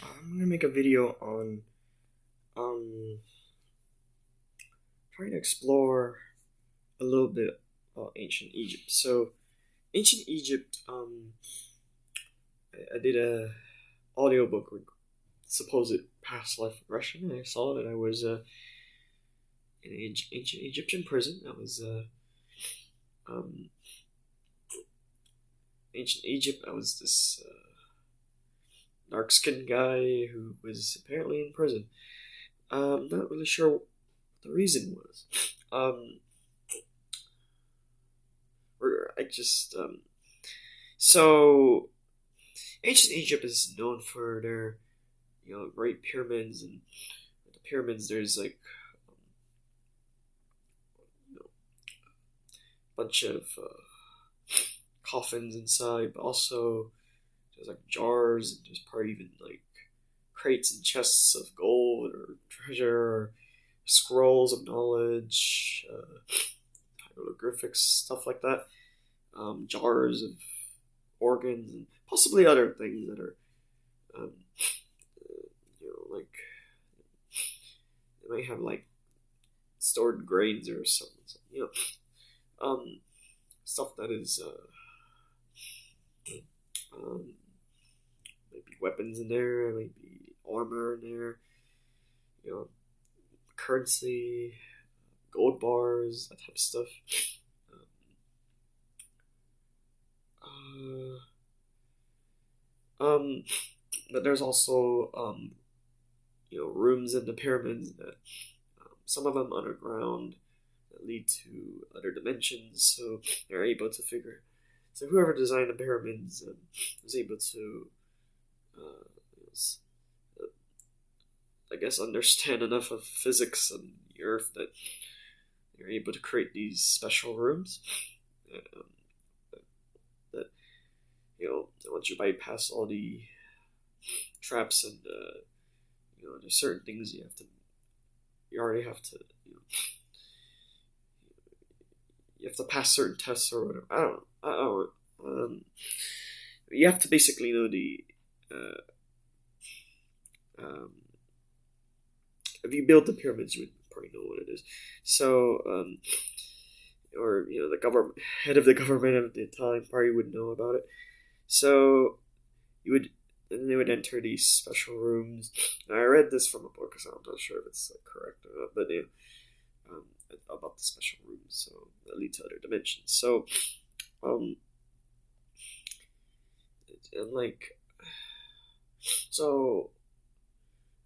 I'm gonna make a video on um trying to explore a little bit about ancient Egypt. So ancient Egypt, I did a audiobook supposed past life regression, and I saw that I was in an ancient Egyptian prison. I was um ancient Egypt. I was this dark skinned guy who was apparently in prison. Not really sure what the reason was. Um, or I just so ancient Egypt is known for their great pyramids, and the pyramids there's like um, a bunch of coffins inside, but also there's like jars, and there's probably even like crates and chests of gold or treasure or scrolls of knowledge, hieroglyphics, stuff like that. Jars of organs and possibly other things that are, um, like they might have like stored grains or something, stuff that is, um, maybe weapons in there, maybe armor in there, you know, currency, gold bars, that type of stuff. Um, um, but there's also rooms in the pyramids that some of them underground that lead to other dimensions. So they're able to figure. So whoever designed the pyramids was able to, I guess, understand enough of physics and the Earth that they're able to create these special rooms. Um, that once you bypass all the traps and there's certain things you already have to you have to pass certain tests or whatever. I don't you have to basically know the uh, um, if you build the pyramids, you would probably know what it is. So or the government head of the government at the time probably would know about it. So you would and they would enter these special rooms. Now, I read this from a book, so I'm not sure if it's like, correct or not, but um, about the special rooms, so that lead to other dimensions. So, um, and like, so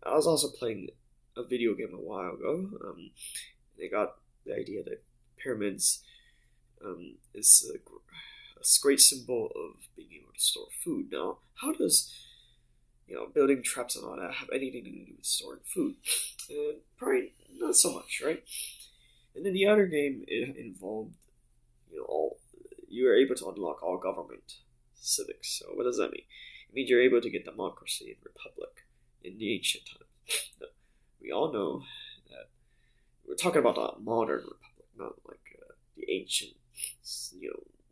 I was also playing a video game a while ago. They got the idea that pyramids is a great symbol of being able to store food. Now, how does building traps and all that have anything to do with storing food? Probably not so much, right? And then the other game it involved, all you were able to unlock all government civics. So what does that mean? It means you're able to get democracy and republic in the ancient times. Now, we all know that we're talking about the modern republic, not like the ancient,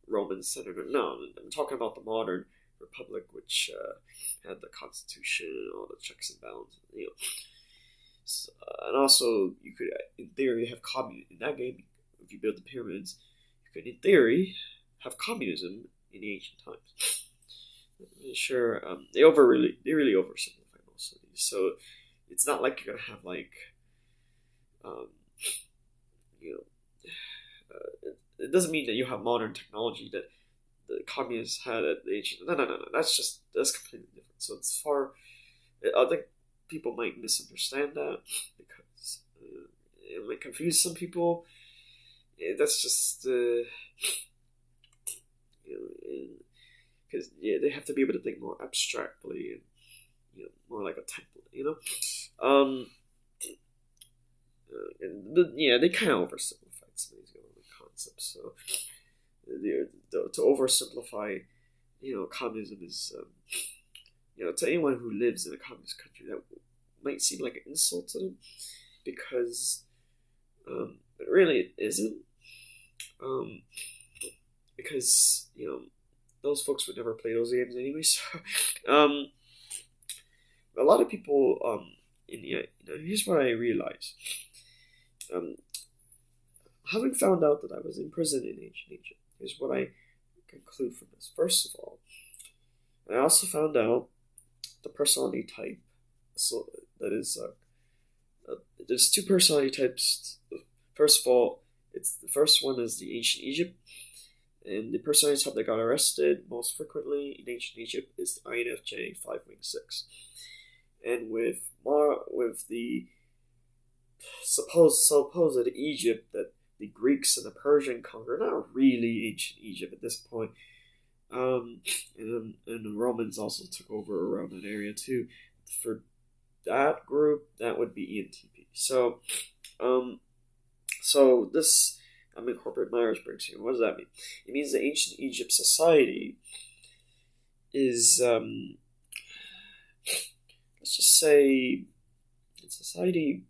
Roman senator. No, I'm talking about the modern republic, which had the constitution and all the checks and balance. So, and also you could, in theory, have communism in that game. If you build the pyramids, you could, in theory, have communism in the ancient times. Sure, they really oversimplify most of these. So it's not like you're gonna have like, um, you know, it doesn't mean that you have modern technology that the communists had at the ancient. No. That's completely different. So it's far. I think people might misunderstand that because it might confuse some people. That's just because they have to be able to think more abstractly and more like a template. They kind of oversimplified some of these government concepts. So to oversimplify, communism is, to anyone who lives in a communist country, that might seem like an insult to them because it really isn't. Because those folks would never play those games anyway. So, a lot of people here's what I realized. Having found out that I was in prison in ancient Egypt, here's what I conclude from this. First of all, I also found out the personality type. So that is, there's two personality types. First of all, the first one is the ancient Egypt, and the personality type that got arrested most frequently in ancient Egypt is the INFJ 5-wing-6. And with the supposed Egypt that the Greeks and the Persian conquered, not really ancient Egypt at this point. And the Romans also took over around that area too. For that group, that would be ENTP. So this, I'm in corporate Myers-Briggs here. What does that mean? It means the ancient Egypt society is, let's just say, society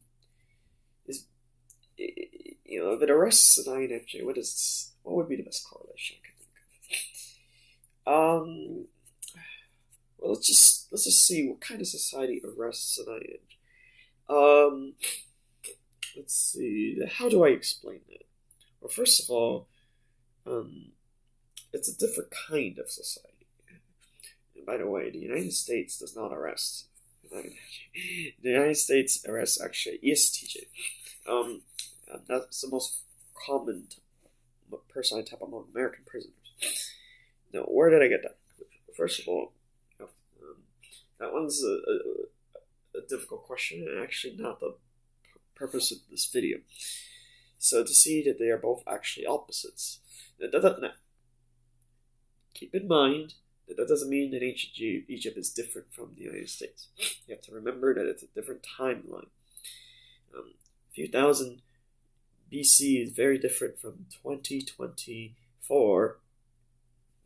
is, if it arrests an INFJ, what would be the best correlation I could think of? Well, let's just see what kind of society arrests an INFJ. Let's see. How do I explain that? Well, first of all, it's a different kind of society. And by the way, the United States does not arrest. The United States arrests actually ESTJ. That's the most common personality type among American prisoners. Now, where did I get that? First of all, that one's a difficult question, and actually not the purpose of this video. So to see that they are both actually opposites. Now, keep in mind that doesn't mean that ancient Egypt is different from the United States. You have to remember that it's a different timeline. A few thousand BC is very different from 2024,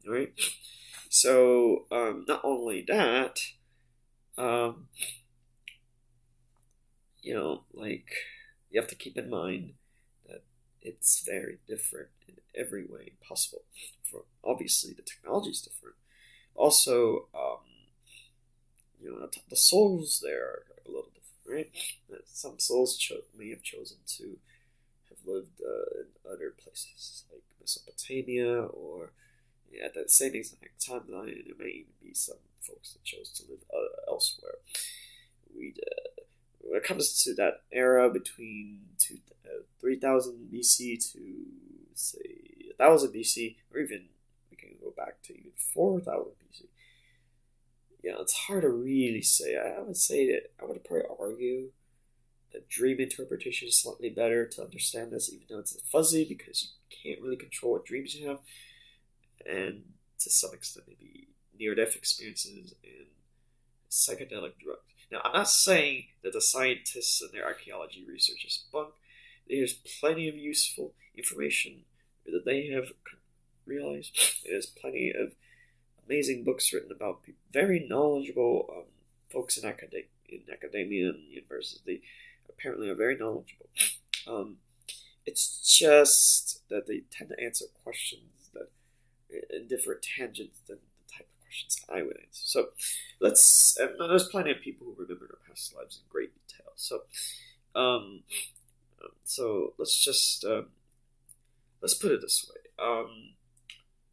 right? So not only that, you have to keep in mind that it's very different in every way possible. For obviously the technology is different. Also, the souls there are a little different, right? Some souls may have chosen to have lived in other places like Mesopotamia, or at that same exact timeline, there may even be some folks that chose to live elsewhere. When it comes to that era between 3000 BC to say 1000 BC, or even we can go back to even 4000 BC. It's hard to really say. I would say that I would probably argue that dream interpretation is slightly better to understand this, even though it's fuzzy because you can't really control what dreams you have, and to some extent maybe near-death experiences and psychedelic drugs. Now, I'm not saying that the scientists and their archaeology research is bunk. There's plenty of useful information that they have realized. There's plenty of amazing books written about people, very knowledgeable folks in academia and university. Apparently, are very knowledgeable. It's just that they tend to answer questions that in different tangents than the type of questions I would answer. So there's plenty of people who remember their past lives in great detail. So let's put it this way.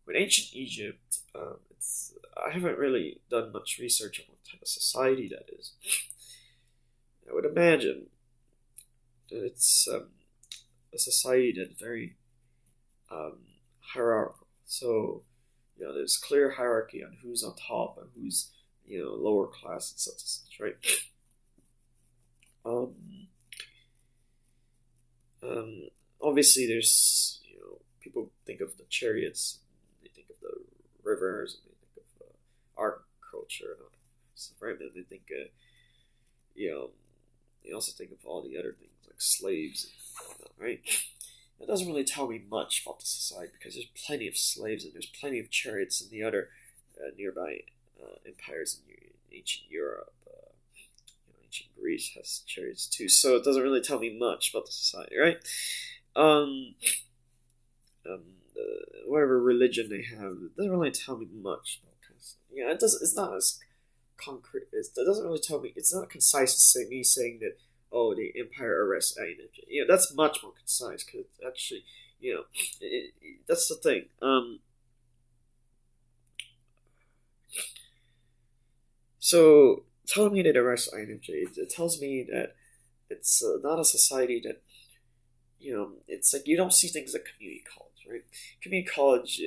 With ancient Egypt, I haven't really done much research on what type of society that is. I would imagine that it's a society that's very hierarchical. So, there's clear hierarchy on who's on top and who's, lower class and such, right? Obviously, there's, people think of the chariots, they think of the rivers, and they think of art, culture, and stuff, right? And they think, they also think of all the other things like slaves, and whatnot, right? That doesn't really tell me much about the society because there's plenty of slaves and there's plenty of chariots in the other nearby empires in ancient Europe. Ancient Greece has chariots too, so it doesn't really tell me much about the society, right? Whatever religion they have, it doesn't really tell me much about kind of stuff. It's not as concrete. It doesn't really tell me. It's not concise as me saying that, oh, the Empire arrests INFJ. That's much more concise because actually, that's the thing. So telling me that arrests INFJ, it tells me that it's not a society that, it's like you don't see things like community college, right? Community college,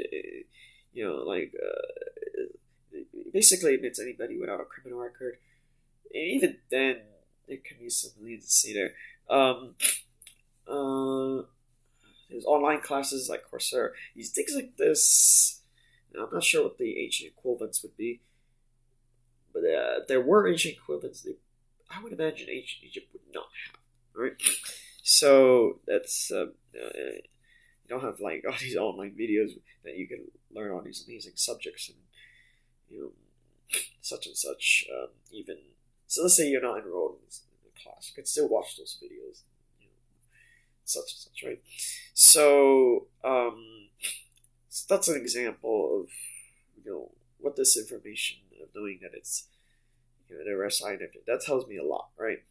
basically admits anybody without a criminal record. And even then, there can be some leniency there. Um, there's online classes like Coursera. These things like this, I'm not sure what the ancient equivalents would be, but there were ancient equivalents that I would imagine ancient Egypt would not have, right? So that's you don't have like all these online videos that you can learn all these amazing subjects and such and such. Even so, let's say you're not enrolled in the class, you can still watch those videos, such and such, right? So, so that's an example of what this information of knowing that it's the rest side of it that tells me a lot, right?